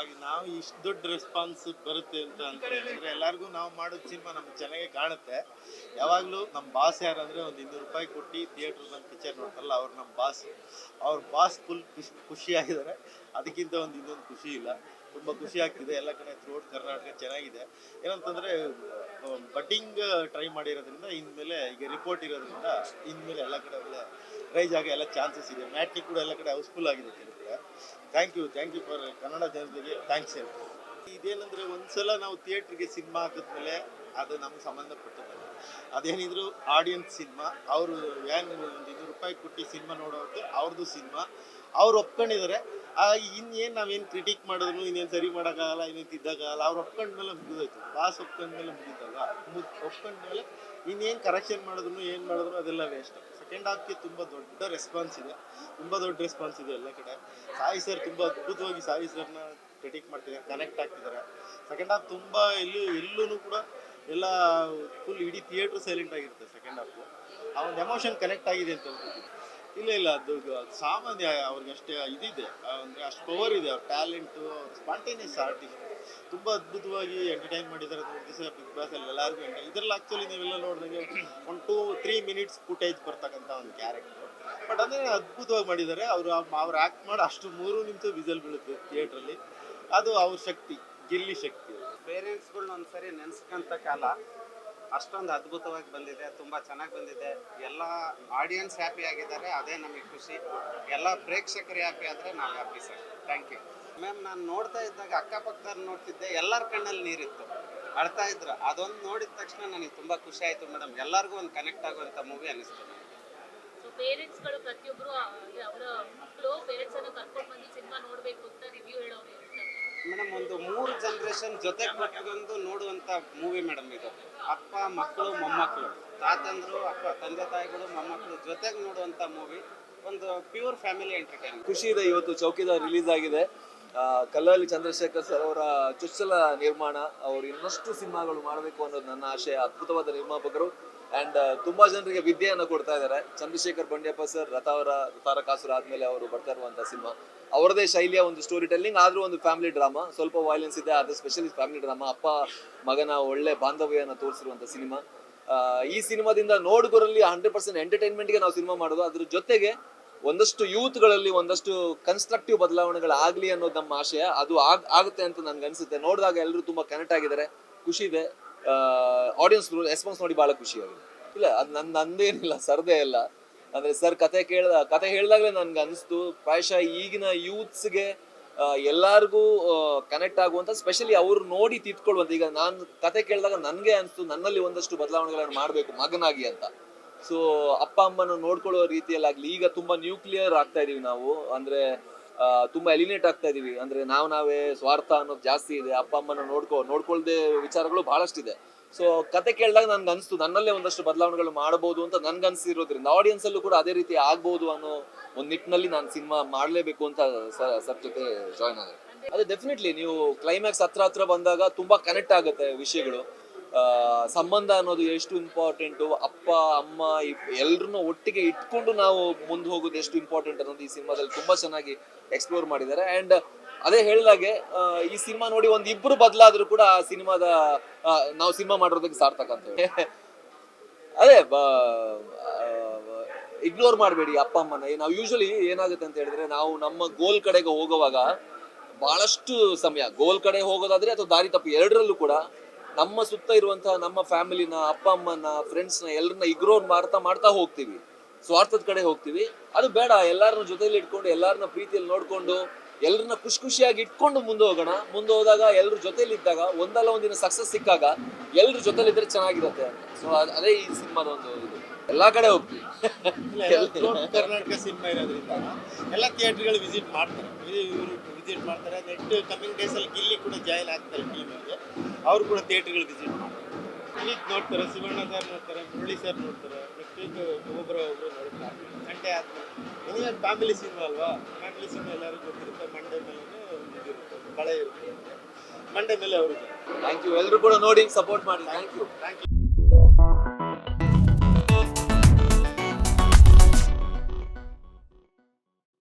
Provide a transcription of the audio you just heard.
ಇವಾಗ ನಾವು ಇಷ್ಟು ದೊಡ್ಡ ರೆಸ್ಪಾನ್ಸ್ ಬರುತ್ತೆ ಅಂತ ಅಂದ್ರೆ ಎಲ್ಲರಿಗೂ ನಾವು ಮಾಡೋದು ಸಿನಿಮಾ ನಮ್ಗೆ ಚೆನ್ನಾಗಿ ಕಾಣುತ್ತೆ. ಯಾವಾಗಲೂ ನಮ್ಮ ಬಾಸ್ ಯಾರಂದರೆ ಒಂದು 200 ರೂಪಾಯಿ ಕೊಟ್ಟು ಥಿಯೇಟ್ರ್ ಬಂದು ಪಿಕ್ಚರ್ ನೋಡ್ತಾರಲ್ಲ ಅವ್ರು ನಮ್ಮ ಬಾಸ್. ಅವ್ರ ಬಾಸ್ ಫುಲ್ ಖುಷಿಯಾಗಿದ್ದಾರೆ. ಅದಕ್ಕಿಂತ ಒಂದು ಇನ್ನೊಂದು ಖುಷಿ ಇಲ್ಲ. ತುಂಬ ಖುಷಿ ಆಗ್ತಿದೆ. ಎಲ್ಲ ಕಡೆ ಥ್ರೂಔಟ್ ಕರ್ನಾಟಕ ಚೆನ್ನಾಗಿದೆ. ಏನಂತಂದರೆ ಬಡ್ಡಿಂಗ್ ಟ್ರೈ ಮಾಡಿರೋದ್ರಿಂದ ಇನ್ಮೇಲೆ ಈಗ ರಿಪೋರ್ಟ್ ಇರೋದ್ರಿಂದ ಇನ್ಮೇಲೆ ಎಲ್ಲ ಕಡೆ ಒಳ್ಳೆ ರೈಸ್ ಆಗಿ ಎಲ್ಲ ಚಾನ್ಸಸ್ ಇದೆ. ಮ್ಯಾಟ್ನಿ ಕೂಡ ಎಲ್ಲ ಕಡೆ ಹೌಸ್ಫುಲ್ ಆಗಿದೆ ಕೆಲವು ಕಡೆ. ಥ್ಯಾಂಕ್ ಯು ಫಾರ್ ಕನ್ನಡ ಜನತೆಗೆ ಥ್ಯಾಂಕ್ಸ್ ಹೇಳ್ತೀನಿ. ಇದೇನಂದರೆ ಒಂದ್ಸಲ ನಾವು ಥಿಯೇಟ್ರಿಗೆ ಸಿನಿಮಾ ಹಾಕಿದ್ಮೇಲೆ ಅದು ನಮ್ಗೆ ಸಂಬಂಧಪಟ್ಟದ್ದು. ಅದೇನಿದ್ರು ಆಡಿಯನ್ಸ್ ಸಿನಿಮಾ. ಅವರು ಏನು ಒಂದು 200 ರೂಪಾಯಿ ಕೊಟ್ಟು ಸಿನಿಮಾ ನೋಡೋದು ಅವ್ರದ್ದು ಸಿನಿಮಾ. ಅವ್ರು ಒಪ್ಕೊಂಡಿದ್ದಾರೆ. ಇನ್ನೇನು ನಾವೇನು ಕ್ರಿಟಿಕ್ ಮಾಡಿದ್ರು ಇನ್ನೇನು ಸರಿ ಮಾಡೋಕ್ಕಾಗಲ್ಲ, ಇನ್ನೇನು ತಿದ್ದಕ್ಕಾಗಲ್ಲ. ಅವ್ರು ಒಪ್ಕೊಂಡ್ಮೇಲೆ ಮುಗಿದೋಯ್ತು. ಬಾಸ್ ಒಪ್ಕೊಂಡ್ಮೇಲೆ ಮುಗಿತಲ್ಲ. ಒಪ್ಕೊಂಡ್ಮೇಲೆ ಇನ್ನೇನು ಕರೆಕ್ಷನ್ ಮಾಡಿದ್ರು ಏನು ಮಾಡಿದ್ರು ಅದೆಲ್ಲ ವೇಸ್ಟ್. ಸೆಕೆಂಡ್ ಹಾಫ್ಗೆ ತುಂಬ ದೊಡ್ಡ ರೆಸ್ಪಾನ್ಸ್ ಇದೆ ಎಲ್ಲ ಕಡೆ. ಸಾಯಿ ಸರ್ ತುಂಬ ಅದ್ಭುತವಾಗಿ ಸಾಯಿ ಸರ್ನ ಕ್ರಿಟಿಕ್ ಮಾಡ್ತಿದ್ದಾರೆ, ಕನೆಕ್ಟ್ ಆಗ್ತಿದ್ದಾರೆ. ಸೆಕೆಂಡ್ ಹಾಫ್ ತುಂಬ ಎಲ್ಲೂ ಕೂಡ ಎಲ್ಲ ಫುಲ್ ಇಡೀ ಥಿಯೇಟ್ರ್ ಸೈಲೆಂಟ್ ಆಗಿರುತ್ತೆ ಸೆಕೆಂಡ್ ಹಾಫು. ಆ ಒಂದು ಎಮೋಷನ್ ಕನೆಕ್ಟ್ ಆಗಿದೆ ಅಂತ ಹೇಳ್ತೀನಿ. ಇಲ್ಲ ಅದು ಸಾಮಾನ್ಯ ಅವ್ರಿಗೆ ಅಷ್ಟೇ ಇದಿದೆ, ಅಂದರೆ ಅಷ್ಟು ಪವರ್ ಇದೆ. ಅವ್ರ ಟ್ಯಾಲೆಂಟು, ಅವ್ರ ಸ್ಪಾಂಟೇನಿಯಸ್ ಆರ್ಟಿಸ್ಟ್ ತುಂಬ ಅದ್ಭುತವಾಗಿ ಎಂಟರ್ಟೈನ್ ಮಾಡಿದ್ದಾರೆ. 3 ದಿವಸ ಬಿಗ್ ಬಾಸಲ್ಲಿ ಎಲ್ಲರಿಗೂ ಇದರಲ್ಲಿ ಆ್ಯಕ್ಚುಲಿ ನೀವೆಲ್ಲ ನೋಡಿದಂಗೆ 1-2-3 ಮಿನಿಟ್ಸ್ ಫುಟೇಜ್ ಬರ್ತಕ್ಕಂಥ ಒಂದು ಕ್ಯಾರೆಕ್ಟರ್. ಬಟ್ ಅದೇ ಅದ್ಭುತವಾಗಿ ಮಾಡಿದ್ದಾರೆ. ಅವ್ರು ಆ್ಯಕ್ಟ್ ಮಾಡಿ ಅಷ್ಟು 3 ನಿಮಿಷ ವಿಸಲ್ ಬೀಳುತ್ತೆ ಥಿಯೇಟ್ರಲ್ಲಿ. ಅದು ಅವ್ರ ಶಕ್ತಿ, ಗಿಲ್ಲಿ ಶಕ್ತಿ. ಪೇರೆಂಟ್ಸ್ಗಳ್ನ ಒಂದ್ಸರಿ ನೆನೆಸ್ಕೊಂತ ಕಾಲ ಅಷ್ಟೊಂದು ಅದ್ಭುತವಾಗಿ ಬಂದಿದೆ. ತುಂಬ ಚೆನ್ನಾಗಿ ಬಂದಿದೆ. ಎಲ್ಲ ಆಡಿಯನ್ಸ್ ಹ್ಯಾಪಿ ಆಗಿದ್ದಾರೆ, ಅದೇ ನಮಗೆ ಖುಷಿ. ಎಲ್ಲ ಪ್ರೇಕ್ಷಕರು ಹ್ಯಾಪಿ ಆದರೆ ನಾವು happy sir. Thank you ma'am. ನಾನು ನೋಡ್ತಾ ಇದ್ದಾಗ ಅಕ್ಕಪಕ್ಕದವ್ರು ನೋಡ್ತಿದ್ದೆ, ಎಲ್ಲರ ಕಣ್ಣಲ್ಲಿ ನೀರಿತ್ತು, ಅಳ್ತಾ ಇದ್ರು. ಅದೊಂದು ನೋಡಿದ ತಕ್ಷಣ ನನಗೆ ತುಂಬ ಖುಷಿ ಆಯಿತು ಮೇಡಮ್. ಎಲ್ಲರಿಗೂ ಒಂದು ಕನೆಕ್ಟ್ ಆಗುವಂಥ ಮೂವಿ ಅನ್ನಿಸ್ತು. ಪೇರೆಂಟ್ಸ್ಗಳು ಪ್ರತಿಯೊಬ್ಬರು ಅವರ ಮಕ್ಕಳು ಪೇರೆಂಟ್ಸನ್ನು ಕರ್ಕೊಂಡು ಬಂದು ಸಿನಿಮಾ ನೋಡಬೇಕು ಅಂತ ರಿವ್ಯೂ ಹೇಳೋರು ಮೇಡಮ್. ಒಂದು 3 ಜನರೇಷನ್ ಜೊತೆಗೆ ಕೊಟ್ಕೊಂಡು ನೋಡುವಂಥ ಮೂವಿ ಮೇಡಮ್ ಇದು. ಅಪ್ಪ ಮಕ್ಕಳು ಮೊಮ್ಮಕ್ಕಳು, ತಾತಂದ್ರು, ತಂದೆ ತಾಯಿಗಳು, ಮೊಮ್ಮಕ್ಕಳು ಜೊತೆಗೆ ನೋಡುವಂಥ ಮೂವಿ. ಒಂದು ಪ್ಯೂರ್ ಫ್ಯಾಮಿಲಿ ಎಂಟರ್ಟೈನ್ಮೆಂಟ್. ಖುಷಿ ಇದೆ. ಇವತ್ತು ಚೌಕಿದಾರ್ ರಿಲೀಸ್ ಆಗಿದೆ. ಕಲ್ಲಳ್ಳಿ ಚಂದ್ರಶೇಖರ್ ಸರ್ ಅವರ ಚೊಚ್ಚಲ ನಿರ್ಮಾಣ. ಅವರು ಇನ್ನಷ್ಟು ಸಿನಿಮಾಗಳು ಮಾಡಬೇಕು ಅನ್ನೋದು ನನ್ನ ಆಶಯ. ಅದ್ಭುತವಾದ ನಿರ್ಮಾಪಕರು ಆ್ಯಂಡ್ ತುಂಬಾ ಜನರಿಗೆ ವಿದ್ಯೆಯನ್ನು ಕೊಡ್ತಾ ಇದ್ದಾರೆ. ಚಂದ್ರಶೇಖರ್ ಬಂಡ್ಯಪ್ಪ ಸರ್ ತಾರಕಾಸುರ ಆದ್ಮೇಲೆ ಅವರು ಬರ್ತಾ ಇರುವಂಥ ಸಿನಿಮಾ. ಅವರದೇ ಶೈಲಿಯ ಒಂದು ಸ್ಟೋರಿ ಟೆಲ್ಲಿಂಗ್, ಆದ್ರೂ ಒಂದು ಫ್ಯಾಮಿಲಿ ಡ್ರಾಮಾ. ಸ್ವಲ್ಪ ವೈಲೆನ್ಸ್ ಇದೆ, ಅದು ಸ್ಪೆಷಲಿ ಫ್ಯಾಮಿಲಿ ಡ್ರಾಮಾ. ಅಪ್ಪ ಮಗನ ಒಳ್ಳೆ ಬಾಂಧವ್ಯನ ತೋರಿಸಿರುವಂಥ ಸಿನಿಮಾ. ಈ ಸಿನಿಮಾದಿಂದ ನೋಡುಗರಲ್ಲಿ 100% ಎಂಟರ್ಟೈನ್ಮೆಂಟ್ಗೆ ನಾವು ಸಿನಿಮಾ ಮಾಡೋದು. ಅದ್ರ ಜೊತೆಗೆ ಒಂದಷ್ಟು ಯೂತ್ಗಳಲ್ಲಿ ಒಂದಷ್ಟು ಕನ್ಸ್ಟ್ರಕ್ಟಿವ್ ಬದಲಾವಣೆಗಳಾಗಲಿ ಅನ್ನೋದು ನಮ್ಮ ಆಶಯ. ಅದು ಆಗುತ್ತೆ ಅಂತ ನನ್ಗೆ ಅನ್ಸುತ್ತೆ. ನೋಡಿದಾಗ ಎಲ್ಲರೂ ತುಂಬಾ ಕನೆಕ್ಟ್ ಆಗಿದ್ದಾರೆ, ಖುಷಿ ಇದೆ. ಆಡಿಯನ್ಸ್ ರೆಸ್ಪಾನ್ಸ್ ನೋಡಿ ಬಹಳ ಖುಷಿ ಆಗಿದೆ. ಇಲ್ಲ ಅದು ನಂದೇನಿಲ್ಲ, ಸರ್ದೇ ಇಲ್ಲ. ಅಂದ್ರೆ ಸರ್ ಕತೆ ಹೇಳಿದಾಗಲೇ ನನ್ಗೆ ಅನಿಸ್ತು, ಪ್ರಾಯಶಃ ಈಗಿನ ಯೂತ್ಸ್ಗೆ ಎಲ್ಲಾರ್ಗೂ ಕನೆಕ್ಟ್ ಆಗುವಂತ, ಸ್ಪೆಷಲಿ ಅವ್ರು ನೋಡಿ ತಿದ್ಕೊಳ್ಳುವಂತ. ಈಗ ನಾನು ಕತೆ ಕೇಳಿದಾಗ ನನ್ಗೆ ಅನಿಸ್ತು ನನ್ನಲ್ಲಿ ಒಂದಷ್ಟು ಬದಲಾವಣೆಗಳನ್ನು ಮಾಡಬೇಕು ಮಗನಾಗಿ ಅಂತ. ಸೊ ಅಪ್ಪ ಅಮ್ಮನ ನೋಡ್ಕೊಳ್ಳೋ ರೀತಿಯಲ್ಲಾಗ್ಲಿ, ಈಗ ತುಂಬಾ ನ್ಯೂಕ್ಲಿಯರ್ ಆಗ್ತಾ ಇದೀವಿ ನಾವು. ಅಂದ್ರೆ ತುಂಬಾ ಎಲಿನೇಟ್ ಆಗ್ತಾ ಇದೀವಿ. ಅಂದ್ರೆ ನಾವೇ ಸ್ವಾರ್ಥ ಅನ್ನೋದು ಜಾಸ್ತಿ ಇದೆ. ಅಪ್ಪ ಅಮ್ಮನ ನೋಡ್ಕೊಳ್ದೆ ವಿಚಾರಗಳು ಬಹಳಷ್ಟಿದೆ. ಸೊ ಕತೆ ಕೇಳಿದಾಗ ನನ್ಗೆ ಅನಿಸ್ತು ನನ್ನಲ್ಲೇ ಒಂದಷ್ಟು ಬದಲಾವಣೆಗಳು ಮಾಡಬಹುದು ಅಂತ ನನ್ಗೆ ಅನ್ಸಿರೋದ್ರಿಂದ ಆಡಿಯನ್ಸ್ ಅಲ್ಲೂ ಕೂಡ ಅದೇ ರೀತಿ ಆಗ್ಬಹುದು ಅನ್ನೋ ಒಂದು ನಿಟ್ಟಿನಲ್ಲಿ ನಾನು ಸಿನಿಮಾ ಮಾಡ್ಲೇಬೇಕು ಅಂತ ಸರ್ ಜೊತೆ ಜಾಯ್ನ್ ಆಗಿದೆ. ಅದು ಡೆಫಿನೆಟ್ಲಿ ನೀವು ಕ್ಲೈಮ್ಯಾಕ್ಸ್ ಹತ್ರ ಬಂದಾಗ ತುಂಬಾ ಕನೆಕ್ಟ್ ಆಗುತ್ತೆ ವಿಷಯಗಳು. ಸಂಬಂಧ ಅನ್ನೋದು ಎಷ್ಟು ಇಂಪಾರ್ಟೆಂಟು, ಅಪ್ಪ ಅಮ್ಮ ಎಲ್ರನ್ನೂ ಒಟ್ಟಿಗೆ ಇಟ್ಕೊಂಡು ನಾವು ಮುಂದೆ ಹೋಗೋದು ಎಷ್ಟು ಇಂಪಾರ್ಟೆಂಟ್ ಅನ್ನೋದು ಈ ಸಿನಿಮಾದಲ್ಲಿ ತುಂಬಾ ಚೆನ್ನಾಗಿ ಎಕ್ಸ್ಪ್ಲೋರ್ ಮಾಡಿದ್ದಾರೆ. ಅಂಡ್ ಅದೇ ಹೇಳಿದಾಗೆ ಈ ಸಿನಿಮಾ ನೋಡಿ ಒಂದ್ ಇಬ್ರು ಬದಲಾದ್ರೂ ಕೂಡ ಆ ಸಿನಿಮಾದ ನಾವು ಸಿನಿಮಾ ಮಾಡಿರೋದಕ್ಕೆ ಸಾರ್ಥಕ ಅಂತ ಹೇಳಿ. ಅದೇ ಇಗ್ನೋರ್ ಮಾಡಬೇಡಿ ಅಪ್ಪ ಅಮ್ಮನ. ನಾವು ಯೂಶಲಿ ಏನಾಗುತ್ತೆ ಅಂತ ಹೇಳಿದ್ರೆ, ನಾವು ನಮ್ಮ ಗೋಲ್ ಕಡೆಗೆ ಹೋಗುವಾಗ ಬಹಳಷ್ಟು ಸಮಯ ಗೋಲ್ ಕಡೆ ಹೋಗೋದಾದ್ರೆ ಅಥವಾ ದಾರಿ ತಪ್ಪಿ ಎರಡರಲ್ಲೂ ಕೂಡ ನಮ್ಮ ಸುತ್ತ ಇರುವಂತಹ ನಮ್ಮ ಫ್ಯಾಮಿಲಿನ, ಅಪ್ಪ ಅಮ್ಮನ, ಫ್ರೆಂಡ್ಸ್ನ ಎಲ್ಲರನ್ನ ಇಗ್ನೋರ್ ಮಾಡ್ತಾ ಹೋಗ್ತೀವಿ, ಸ್ವಾರ್ಥದ ಕಡೆ ಹೋಗ್ತೀವಿ. ಅದು ಬೇಡ. ಎಲ್ಲರನ್ನ ಜೊತೆಲಿ ಇಟ್ಕೊಂಡು, ಎಲ್ಲರನ್ನ ಪ್ರೀತಿಯಲ್ಲಿ ನೋಡ್ಕೊಂಡು, ಎಲ್ಲರನ್ನ ಖುಷಿಯಾಗಿ ಇಟ್ಕೊಂಡು ಮುಂದೆ ಹೋಗೋಣ. ಮುಂದೆ ಹೋದಾಗ ಎಲ್ಲರ ಜೊತೆಲಿ ಇದ್ದಾಗ ಒಂದಲ್ಲ ಒಂದಿನ ಸಕ್ಸಸ್ ಸಿಕ್ಕಾಗ ಎಲ್ಲರ ಜೊತೆಲಿದ್ರೆ ಚೆನ್ನಾಗಿರುತ್ತೆ ಅಂತ. ಸೊ ಅದೇ ಈ ಸಿನಿಮಾದ ಒಂದು ಇದು. ಎಲ್ಲಾ ಕಡೆ ಹೋಗ್ತೀವಿ. ಕರ್ನಾಟಕ ಸಿನಿಮಾ ಇರೋದ್ರಿಂದ ಎಲ್ಲ ಥಿಯೇಟ್ರ್ಗಳು ವಿಸಿಟ್ ಮಾಡ್ತಾರೆ. ನೆಕ್ಸ್ಟ್ ಕಮಿಂಗ್ ಡೇಸಲ್ಲಿ ಗಿಲ್ಲಿ ಕೂಡ ಜಾಯಿನ್ ಆಗ್ತಾರೆ ಟೀಮಿಗೆ. ಅವರು ಕೂಡ ಥಿಯೇಟ್ರ್ಗಳು ವಿಸಿಟ್ ಮಾಡ್ತಾರೆ. ಇಲ್ಲಿ ನೋಡ್ತಾರೆ, ಶಿವಣ್ಣ ಸರ್ ನೋಡ್ತಾರೆ, ಮುರಳಿ ಸರ್ ನೋಡ್ತಾರೆ. ನೆಕ್ಸ್ಟ್ ವೀಕ್ ಒಬ್ಬರು ನೋಡ್ತಾರೆ. ಸಂಡೇ ಆದ್ಮೇಲೆ ಫ್ಯಾಮಿಲಿ ಸಿನಿಮಾ ಅಲ್ವಾ, ಫ್ಯಾಮಿಲಿ ಸಿನಿಮಾ ಎಲ್ಲರಿಗೂ ಗೊತ್ತಿರುತ್ತೆ. ಮಂಡೇ ಮೇಲೆ ಇದಿರುತ್ತೆ, ಕಳೆ ಇರುತ್ತೆ. ಮಂಡೇ ಮೇಲೆ ಅವರು. Thank you. ಎಲ್ಲರೂ ಕೂಡ ನೋಡಿ ಸಪೋರ್ಟ್ ಮಾಡಿ. Thank you.